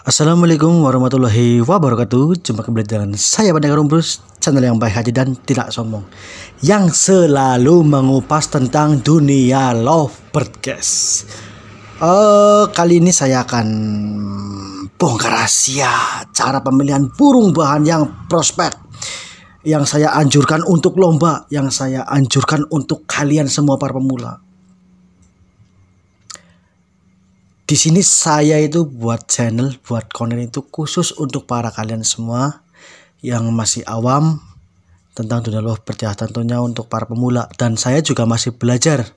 Assalamualaikum warahmatullahi wabarakatuh. Jumpa kembali dengan saya Pendekar Umbrus, channel yang baik hati dan tidak sombong, yang selalu mengupas tentang dunia lovebird, guys. Kali ini saya akan bongkar rahasia cara pemilihan burung bahan yang prospek, yang saya anjurkan untuk lomba, yang saya anjurkan untuk kalian semua para pemula. Di sini saya itu buat channel, buat konten itu khusus untuk para kalian semua yang masih awam tentang dunia lovebird ya, tentunya untuk para pemula, dan saya juga masih belajar.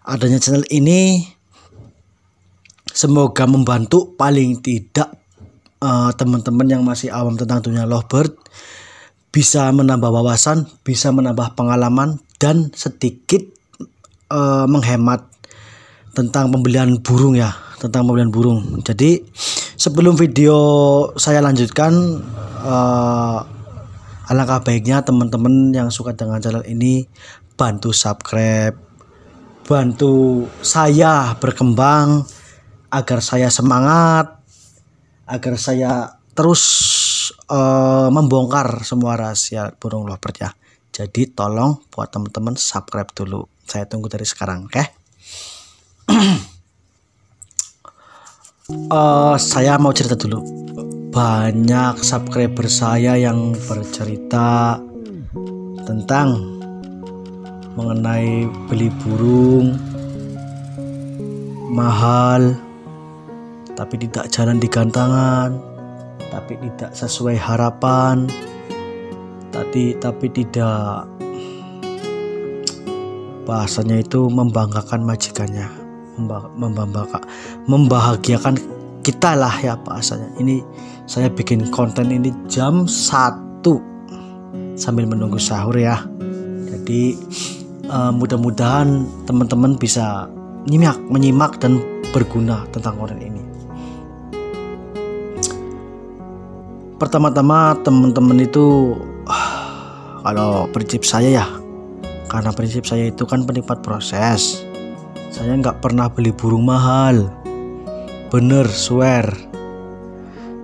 Adanya channel ini semoga membantu paling tidak teman-teman yang masih awam tentang dunia lovebird bisa menambah wawasan, bisa menambah pengalaman, dan sedikit menghemat tentang pembelian burung ya, tentang pembelian burung. Jadi sebelum video saya lanjutkan, alangkah baiknya teman-teman yang suka dengan channel ini bantu subscribe, bantu saya berkembang agar saya semangat, agar saya terus membongkar semua rahasia burung lovebird ya. Jadi tolong buat teman-teman subscribe dulu. Saya tunggu dari sekarang, oke? Saya mau cerita dulu. Banyak subscriber saya yang bercerita tentang mengenai beli burung mahal tapi tidak jalan di gantangan, tapi tidak sesuai harapan, tapi tidak, bahasanya itu membanggakan majikannya, membahagiakan kita lah ya bahasanya. Ini saya bikin konten ini jam 1 sambil menunggu sahur ya. Jadi mudah-mudahan teman-teman bisa menyimak dan berguna tentang konten ini. Pertama-tama teman-teman itu kalau prinsip saya ya, karena prinsip saya itu kan penikmat proses. Saya nggak pernah beli burung mahal, bener swear.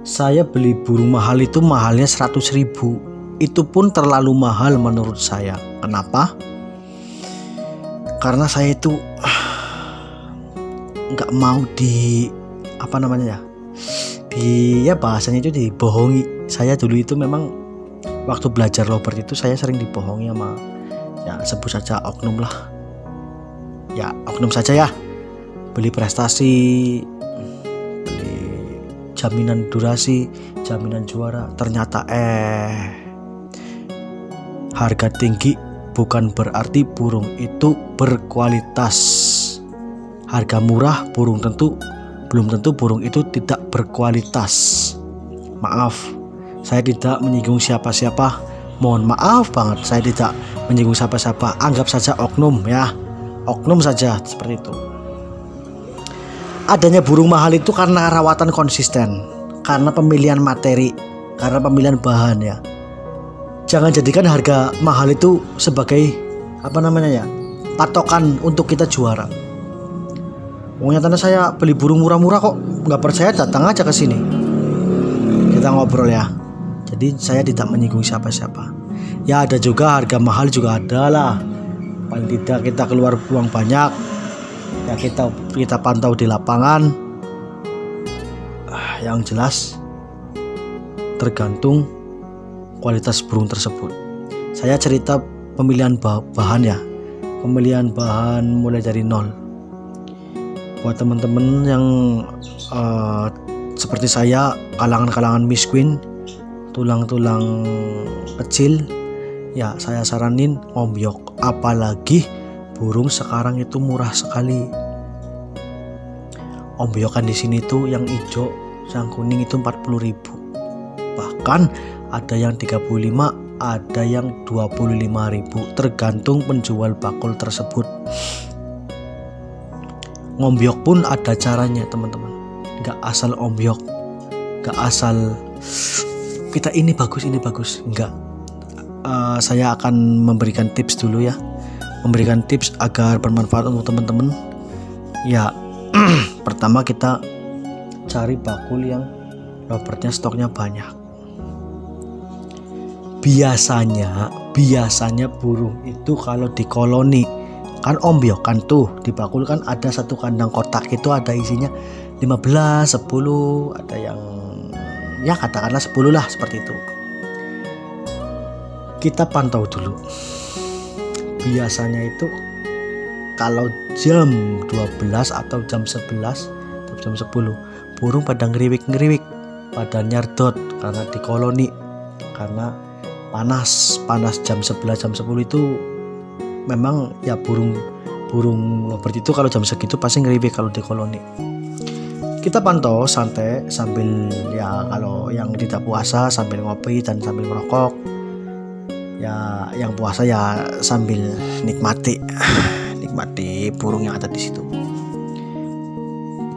Saya beli burung mahal itu mahalnya 100.000. Itu pun terlalu mahal menurut saya. Kenapa? Karena saya itu nggak mau bahasanya itu dibohongi. Saya dulu itu memang waktu belajar lovebird itu saya sering dibohongi sama ya, sebut saja oknum lah. Ya oknum saja ya, beli prestasi, beli jaminan durasi, jaminan juara. Ternyata harga tinggi bukan berarti burung itu berkualitas. Harga murah belum tentu burung itu tidak berkualitas. Maaf, saya tidak menyinggung siapa-siapa. Mohon maaf banget, saya tidak menyinggung siapa-siapa. Anggap saja oknum ya, oknum saja seperti itu. Adanya burung mahal itu karena rawatan konsisten, karena pemilihan materi, karena pemilihan bahan ya. Jangan jadikan harga mahal itu sebagai patokan untuk kita juara. Nyatanya saya beli burung murah-murah kok. Nggak percaya datang aja ke sini, kita ngobrol ya. Jadi saya tidak menyinggung siapa-siapa. Ya ada juga harga mahal juga ada lah. Paling tidak kita keluar uang banyak ya, kita pantau di lapangan. Yang jelas tergantung kualitas burung tersebut. Saya cerita pemilihan bahan ya, pemilihan bahan mulai dari nol. Buat teman-teman yang seperti saya, kalangan miskin, tulang-tulang kecil ya, saya saranin ombyok. Apalagi burung sekarang itu murah sekali. Ombyokan di sini tuh yang hijau, yang kuning itu 40.000. Bahkan ada yang 35, ada yang 25.000, tergantung penjual bakul tersebut. Ngombyok pun ada caranya teman-teman. Nggak asal ombyok, nggak asal kita ini bagus enggak. Saya akan memberikan tips dulu ya, memberikan tips agar bermanfaat untuk teman-teman ya. Pertama kita cari bakul yang Lovebird-nya stoknya banyak. Biasanya burung itu kalau di koloni kan ombyokan tuh, di bakul kan ada satu kandang kotak itu ada isinya 15, 10, ada yang ya katakanlah 10 lah, seperti itu. Kita pantau dulu. Biasanya itu kalau jam 12 atau jam 11 atau jam 10 burung pada ngeriwik, pada nyerdot karena di koloni, karena panas jam 11 jam 10 itu memang ya burung lovebird itu kalau jam segitu pasti ngeriwik kalau di koloni. Kita pantau santai sambil ya kalau yang tidak puasa sambil ngopi dan sambil merokok. Ya yang puasa ya sambil nikmati burung yang ada di situ.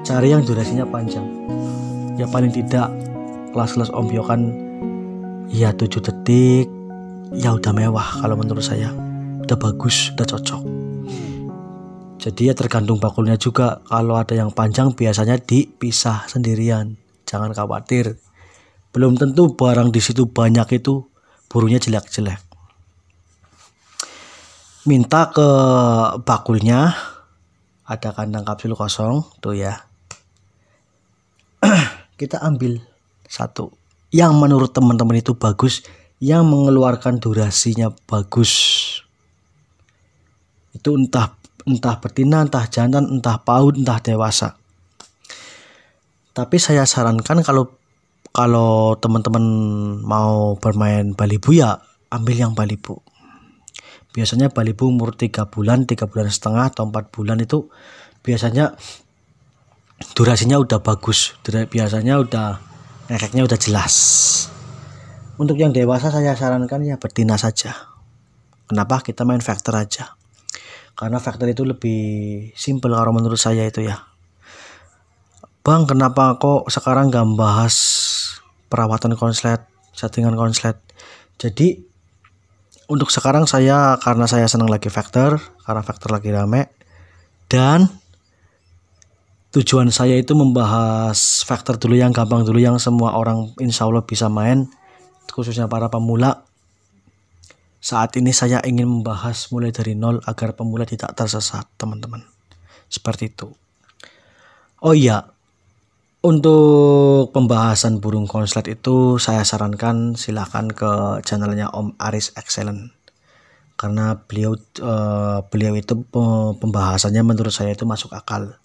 Cari yang durasinya panjang. Ya paling tidak kelas-kelas ombyokan ya 7 detik ya udah mewah kalau menurut saya. Udah bagus, udah cocok. Jadi ya tergantung bakulnya juga. Kalau ada yang panjang biasanya dipisah sendirian. Jangan khawatir. Belum tentu barang di situ banyak itu burungnya jelek-jelek. Minta ke bakulnya ada kandang kapsul kosong tuh ya. Kita ambil satu yang menurut teman-teman itu bagus, yang mengeluarkan durasinya bagus. Itu entah betina, entah jantan, entah paud, entah dewasa. Tapi saya sarankan kalau teman-teman mau bermain balibu ya ambil yang balibu. Biasanya balibu umur 3 bulan setengah atau 4 bulan itu biasanya durasinya udah bagus. Biasanya udah ngekeknya udah jelas. Untuk yang dewasa saya sarankan ya betina saja. Kenapa? Kita main vector aja. Karena vector itu lebih simple kalau menurut saya itu ya. Bang, kenapa kok sekarang gak bahas perawatan konslet, settingan konslet? Jadi untuk sekarang karena saya senang lagi vector, karena vector lagi rame, dan tujuan saya itu membahas vector dulu yang gampang dulu, yang semua orang insya Allah bisa main, khususnya para pemula. Saat ini saya ingin membahas mulai dari nol agar pemula tidak tersesat, teman-teman. Seperti itu. Oh iya, untuk pembahasan burung konslet itu saya sarankan silahkan ke channelnya Om Aris Excellent. Karena beliau itu pembahasannya menurut saya itu masuk akal.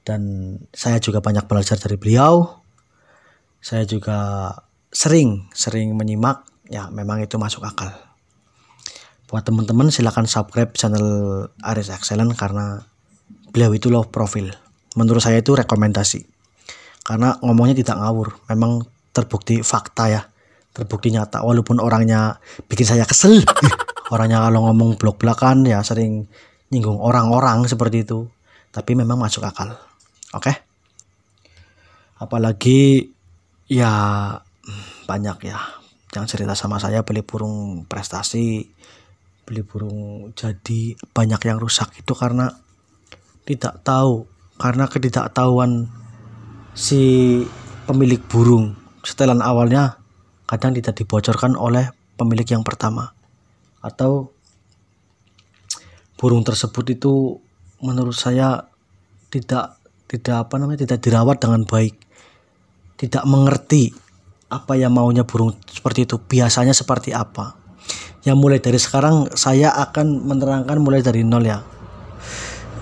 Dan saya juga banyak belajar dari beliau. Saya juga sering menyimak, ya memang itu masuk akal. Buat teman-teman silakan subscribe channel Aris Excellent karena beliau itu low profile. Menurut saya itu rekomendasi. Karena ngomongnya tidak ngawur, memang terbukti fakta ya, terbukti nyata. Walaupun orangnya bikin saya kesel, orangnya kalau ngomong blok-blokan ya sering nyinggung orang-orang seperti itu. Tapi memang masuk akal, oke? Apalagi ya banyak ya yang cerita sama saya beli burung prestasi, beli burung jadi banyak yang rusak itu karena tidak tahu, karena ketidaktahuan si pemilik burung. Setelan awalnya kadang tidak dibocorkan oleh pemilik yang pertama, atau burung tersebut itu menurut saya tidak dirawat dengan baik, tidak mengerti apa yang maunya burung seperti itu biasanya seperti apa. Ya mulai dari sekarang saya akan menerangkan mulai dari nol ya.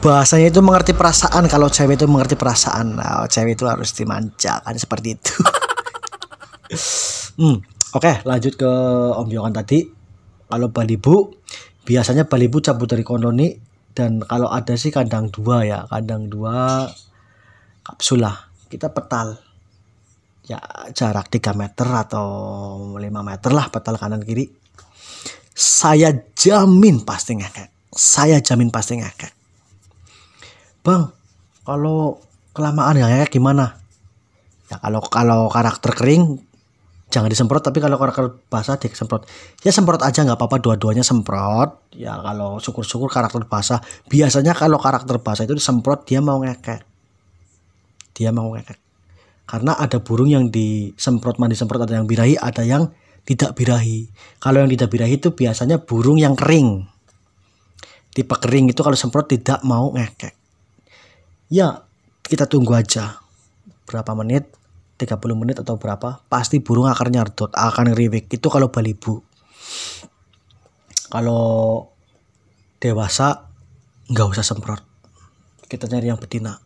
Bahasanya itu mengerti perasaan. Kalau cewek itu mengerti perasaan, nah, cewek itu harus dimanjakan seperti itu. Oke, lanjut ke ombyokan tadi. Kalau balibu, biasanya balibu cabut dari koloni, dan kalau ada sih kandang 2 ya, kandang 2 kapsul lah. Kita petal ya jarak 3 meter atau 5 meter lah, petal kanan kiri. Saya jamin pasti ngekek. Bang, kalau kelamaan ya ngekek gimana? Ya kalau karakter kering jangan disemprot, tapi kalau karakter basah disemprot. Ya semprot aja nggak apa-apa, dua-duanya semprot. Ya kalau syukur-syukur karakter basah. Biasanya kalau karakter basah itu disemprot dia mau ngekek. Karena ada burung yang disemprot mandi semprot, ada yang birahi, ada yang tidak birahi. Kalau yang tidak birahi itu biasanya burung yang kering. Tipe kering itu kalau semprot tidak mau ngekek. Ya, kita tunggu aja. Berapa menit? 30 menit atau berapa? Pasti burung akan nyardot, akan ngeriwik. Itu kalau balibu. Kalau dewasa nggak usah semprot. Kita cari yang betina.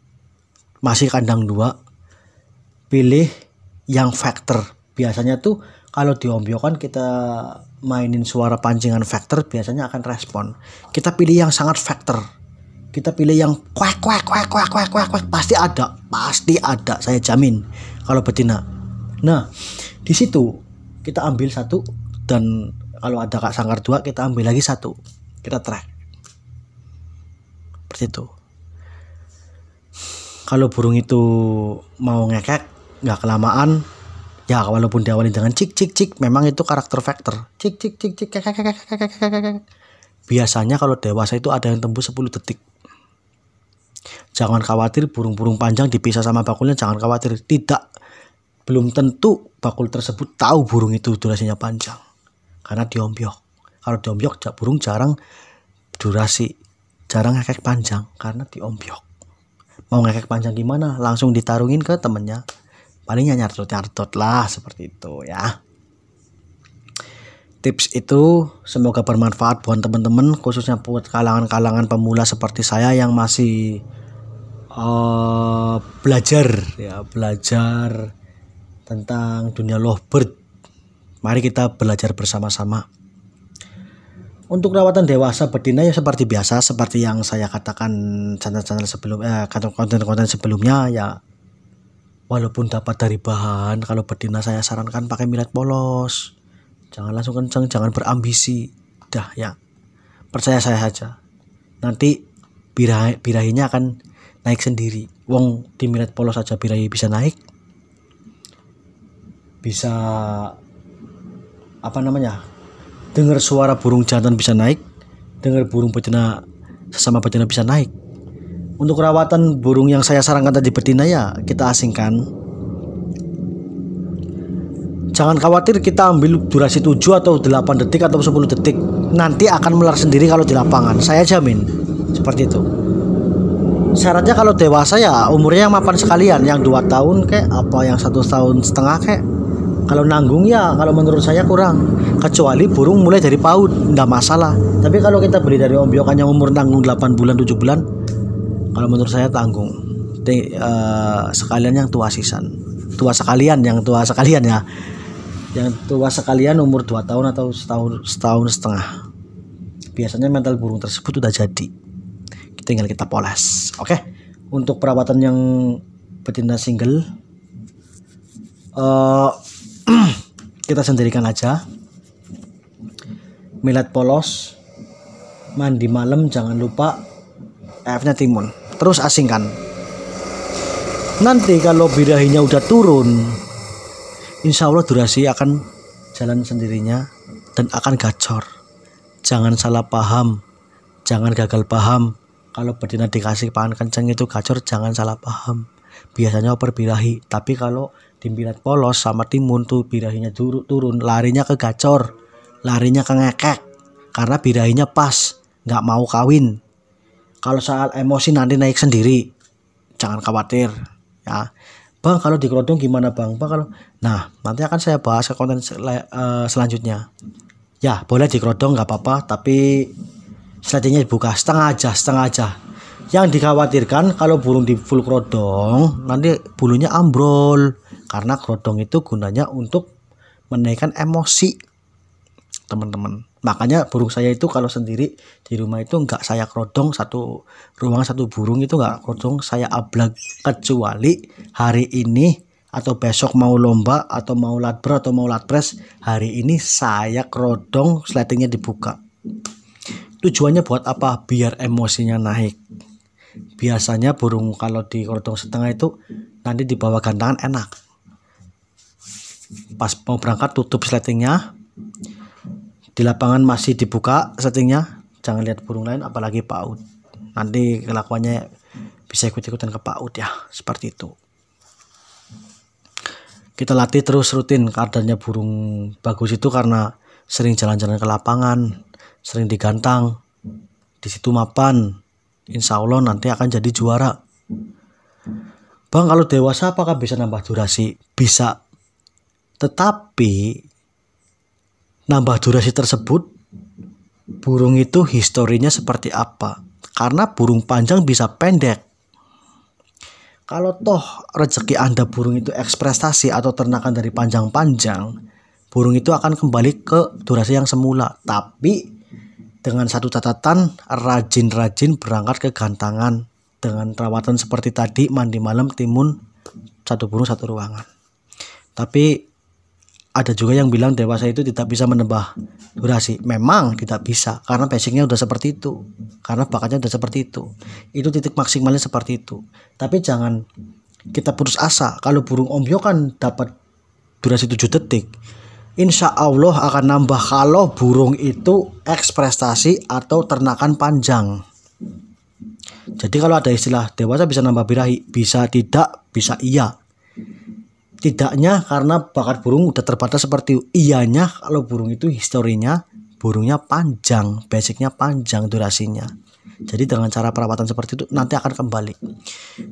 Masih kandang 2. Pilih yang factor. Biasanya tuh kalau di ombyokan kita mainin suara pancingan factor biasanya akan respon. Kita pilih yang sangat factor. Kita pilih yang kuek kuek kuek kuek kuek kuek kuek, pasti ada, saya jamin kalau betina. Nah, di situ kita ambil satu, dan kalau ada kak sangkar 2 kita ambil lagi satu, kita track seperti itu. Kalau burung itu mau ngekek nggak kelamaan, ya walaupun diawali dengan cik cik cik, memang itu karakter factor, cik cik cik cik kek. Biasanya kalau dewasa itu ada yang tembus 10 detik. Jangan khawatir burung-burung panjang dipisah sama bakulnya, jangan khawatir. Belum tentu bakul tersebut tahu burung itu durasinya panjang. Karena diombyok. Kalau diombyok burung jarang durasi, jarang ngekek panjang karena diombyok. Mau ngekek panjang gimana? Langsung ditarungin ke temennya. Palingnya nyartot lah, seperti itu ya. Tips itu semoga bermanfaat buat teman-teman, khususnya buat kalangan-kalangan pemula seperti saya yang masih belajar tentang dunia lovebird. Mari kita belajar bersama-sama. Untuk rawatan dewasa betina ya seperti biasa, seperti yang saya katakan channel-channel sebelumnya, konten-konten sebelumnya ya. Walaupun dapat dari bahan, kalau betina saya sarankan pakai millet polos. Jangan langsung kencang, jangan berambisi. Dah ya, percaya saya saja. Nanti birahinya akan naik sendiri. Wong di millet polos saja birahi bisa naik. Bisa dengar suara burung jantan bisa naik. Dengar burung betina sesama betina bisa naik. Untuk rawatan burung yang saya sarankan tadi betina ya kita asingkan. Jangan khawatir kita ambil durasi 7 atau 8 detik atau 10 detik. Nanti akan melar sendiri kalau di lapangan. Saya jamin. Seperti itu. Syaratnya kalau dewasa ya umurnya yang mapan sekalian. Yang 2 tahun kayak apa, yang 1 tahun setengah kayak. Kalau nanggung ya kalau menurut saya kurang. Kecuali burung mulai dari PAUD, enggak masalah. Tapi kalau kita beli dari ombyokan yang umur nanggung 8 bulan 7 bulan, kalau menurut saya tanggung. Sekalian yang tua sisan. Yang tua sekalian umur 2 tahun atau setahun setengah. Biasanya mental burung tersebut udah jadi. Tinggal kita poles. Oke. Untuk perawatan yang betina single kita sendirikan aja. Millet polos, mandi malam, jangan lupa EF-nya timun. Terus asingkan. Nanti kalau birahinya udah turun, insya Allah durasi akan jalan sendirinya dan akan gacor. Jangan salah paham, jangan gagal paham. Kalau betina dikasih pakan kencang itu gacor, jangan salah paham. Biasanya oper birahi, tapi kalau di millet polos sama timun tuh birahinya turun, larinya ke gacor, larinya ke ngekek, karena birahinya pas, nggak mau kawin. Kalau soal emosi nanti naik sendiri, jangan khawatir ya. Bang, kalau di kerodong gimana bang? Nah, nanti akan saya bahas ke konten selanjutnya. Ya, boleh di kerodong nggak apa-apa, tapi slidingnya dibuka setengah aja. Yang dikhawatirkan kalau burung di full kerodong, nanti bulunya ambrol. Karena kerodong itu gunanya untuk menaikkan emosi, teman-teman. Makanya burung saya itu kalau sendiri di rumah itu nggak saya kerodong, satu ruangan satu burung itu nggak kerodong, saya ablag. Kecuali hari ini atau besok mau lomba atau mau latber atau mau latpres, hari ini saya kerodong, slidingnya dibuka. Tujuannya buat apa? Biar emosinya naik. Biasanya burung kalau di kerodong setengah itu nanti di bawah gantangan enak. Pas mau berangkat tutup slidingnya. Di lapangan masih dibuka settingnya, jangan lihat burung lain apalagi PAUD. Nanti kelakuannya bisa ikut-ikutan ke PAUD ya, seperti itu. kita latih terus rutin. Kadarnya burung bagus itu karena sering jalan-jalan ke lapangan, sering digantang, di situ mapan. Insya Allah nanti akan jadi juara. Bang, kalau dewasa apakah bisa nambah durasi? Bisa. Tetapi nambah durasi tersebut, burung itu historinya seperti apa? Karena burung panjang bisa pendek. Kalau toh rezeki Anda burung itu eksprestasi atau ternakan dari panjang-panjang, burung itu akan kembali ke durasi yang semula. Tapi dengan satu catatan, rajin-rajin berangkat ke gantangan dengan perawatan seperti tadi, mandi malam, timun, satu burung satu ruangan. Tapi ada juga yang bilang dewasa itu tidak bisa menambah durasi. Memang tidak bisa karena basicnya udah seperti itu, karena bakatnya udah seperti itu. Itu titik maksimalnya seperti itu. Tapi jangan kita putus asa. Kalau burung ombyo kan dapat durasi 7 detik, insya Allah akan nambah kalau burung itu eksprestasi atau ternakan panjang. Jadi kalau ada istilah dewasa bisa nambah birahi, bisa tidak, bisa iya. Tidaknya karena bakat burung udah terbatas seperti itu. Iyanya kalau burung itu historinya burungnya panjang, basicnya panjang durasinya. Jadi dengan cara perawatan seperti itu nanti akan kembali.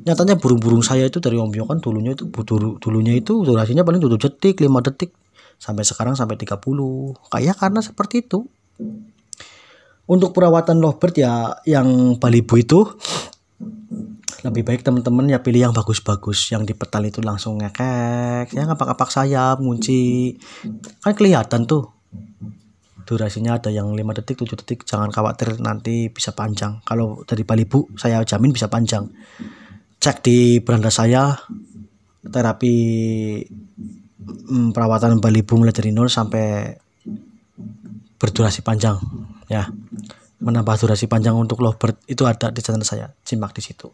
Nyatanya burung-burung saya itu dari ombyo kan dulunya itu durasinya paling 7 detik, 5 detik. Sampai sekarang sampai 30. Kayak karena seperti itu. Untuk perawatan lovebird ya yang balibo itu lebih baik teman-teman ya pilih yang bagus-bagus, yang di petal itu langsung ngekek, ya ngapak-ngapak sayap, ngunci. Kan kelihatan tuh. Durasinya ada yang 5 detik, 7 detik, jangan khawatir nanti bisa panjang. Kalau dari balibo saya jamin bisa panjang. Cek di beranda saya terapi perawatan balibo mulai dari 0 sampai berdurasi panjang ya. Menambah durasi panjang untuk lovebird itu ada di channel saya, simak di situ.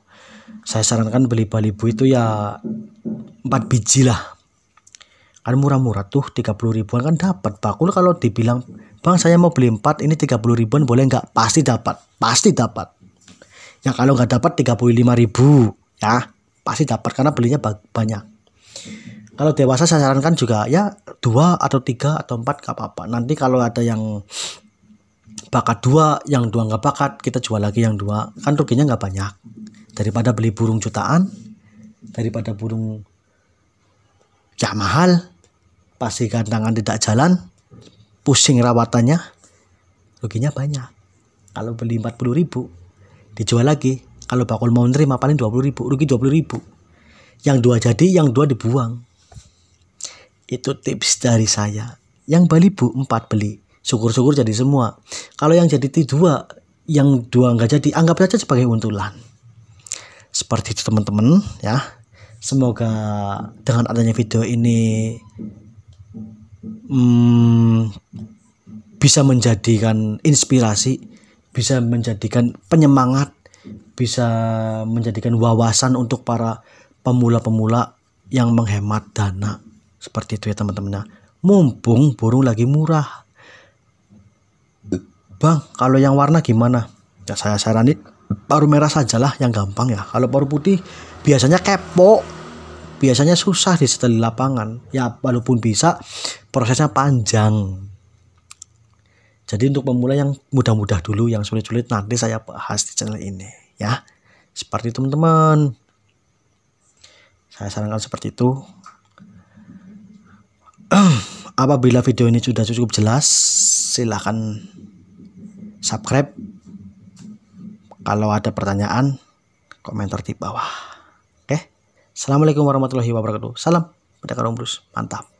Saya sarankan beli balibo itu ya 4 biji lah. Kan murah-murah tuh 30 ribuan kan dapat bakul. Kalau dibilang bang saya mau beli 4 ini 30 ribuan boleh nggak? Pasti dapat, pasti dapat. Ya kalau nggak dapat 35 ribu ya pasti dapat karena belinya banyak. Kalau dewasa saya sarankan juga ya 2 atau 3 atau 4 gak apa-apa. Nanti kalau ada yang bakat 2, yang 2 nggak bakat, kita jual lagi yang 2. Kan ruginya nggak banyak. Daripada beli burung jutaan, daripada burung ya mahal, pasti gantangan tidak jalan, pusing rawatannya, ruginya banyak. Kalau beli 40 ribu, dijual lagi. Kalau bakul mau nerima paling 20 ribu, rugi 20 ribu. Yang 2 jadi, yang 2 dibuang. Itu tips dari saya. Yang balibo 4 beli. Syukur-syukur jadi semua. Kalau yang jadi 2, yang 2 nggak jadi, anggap saja sebagai untulan. Seperti itu teman-teman ya. Semoga dengan adanya video ini bisa menjadikan inspirasi, bisa menjadikan penyemangat, bisa menjadikan wawasan untuk para pemula-pemula yang menghemat dana. Seperti itu ya teman-teman. Mumpung burung lagi murah. Bang, kalau yang warna gimana? Ya saya saranin paruh merah sajalah yang gampang ya. Kalau paruh putih biasanya kepo, biasanya susah disetel di lapangan. Ya walaupun bisa, prosesnya panjang. Jadi untuk pemula yang mudah-mudah dulu, yang sulit-sulit nanti saya bahas di channel ini ya. Seperti itu teman-teman. Saya sarankan seperti itu. Apabila video ini sudah cukup jelas, silahkan subscribe. Kalau ada pertanyaan, komentar di bawah. Oke. Assalamualaikum warahmatullahi wabarakatuh. Salam Pendekar Ombrus. Mantap.